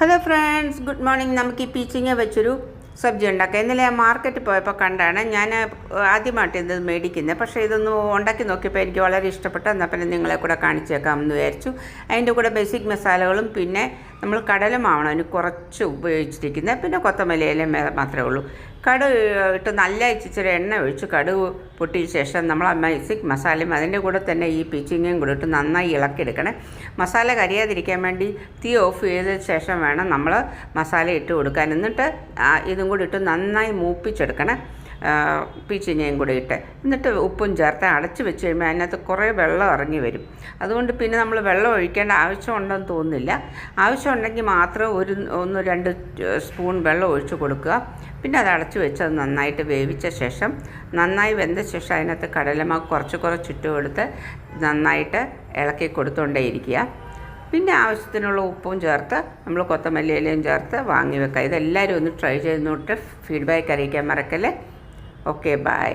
Hello friends, good morning. നമുക്ക് ഈ പീച്ചിങ്ങ വെച്ചൊരു സബ്ജി ഉണ്ടാക്കാം. ഇന്നലെ ഞാൻ മാർക്കറ്റിൽ പോയപ്പോൾ കണ്ടാണ്. ഞാൻ ആദ്യമായിട്ട് ഇത് മേടിക്കുന്നത്. പക്ഷേ ഇതൊന്ന് ഉണ്ടാക്കി നോക്കിയപ്പോൾ എനിക്ക് വളരെ ഇഷ്ടപ്പെട്ടു. എന്നാൽ പിന്നെ നിങ്ങളെ കൂടെ കാണിച്ചേക്കാമെന്ന് വിചാരിച്ചു. അതിൻ്റെ കൂടെ ബേസിക് മസാലകളും പിന്നെ നമ്മൾ കടലമാവണം അതിന് കുറച്ച് ഉപയോഗിച്ചിരിക്കുന്നത്. പിന്നെ കൊത്തമല്ലി ഇല മാത്രമേ ഉള്ളൂ. കടുക് ഇട്ട് നല്ല ഇച്ചിരി എണ്ണ ഒഴിച്ച് കടുക് പൊട്ടിയ ശേഷം നമ്മൾ ആ ബേസിക് മസാലയും അതിൻ്റെ കൂടെ തന്നെ ഈ പീച്ചിങ്ങയും കൂടെ ഇട്ട് നന്നായി ഇളക്കിയെടുക്കണം. മസാല കരിയാതിരിക്കാൻ വേണ്ടി തീ ഓഫ് ചെയ്ത ശേഷം വേണം നമ്മൾ മസാല ഇട്ട് കൊടുക്കാൻ. എന്നിട്ട് ഇതും കൂടി ഇട്ട് നന്നായി മൂപ്പിച്ചെടുക്കണം. പീച്ചിങ്ങയും കൂടി ഇട്ട് എന്നിട്ട് ഉപ്പും ചേർത്ത് അടച്ച് വെച്ച് കഴിയുമ്പോൾ അതിനകത്ത് കുറേ വെള്ളം ഇറങ്ങി വരും. അതുകൊണ്ട് പിന്നെ നമ്മൾ വെള്ളം ഒഴിക്കേണ്ട ആവശ്യമുണ്ടെന്ന് തോന്നുന്നില്ല. ആവശ്യമുണ്ടെങ്കിൽ മാത്രം 1-2 സ്പൂൺ വെള്ളം ഒഴിച്ച് കൊടുക്കുക. പിന്നെ അത് അടച്ച് വെച്ച് അത് നന്നായിട്ട് വേവിച്ച ശേഷം നന്നായി വെന്ത ശേഷം അതിനകത്ത് കടലമാവ് കുറച്ചിട്ട് കൊടുത്ത് നന്നായിട്ട് ഇളക്കി കൊടുത്തുകൊണ്ടേയിരിക്കുക. പിന്നെ ആവശ്യത്തിനുള്ള ഉപ്പും ചേർത്ത് നമ്മൾ കൊത്തമല്ലി ഇലയും ചേർത്ത് വാങ്ങി വെക്കുക. ഇതെല്ലാവരും ഒന്ന് ട്രൈ ചെയ്ത് നോട്ട് ഫീഡ്ബാക്ക് അറിയിക്കാൻ മറക്കല്ലേ. Okay, by.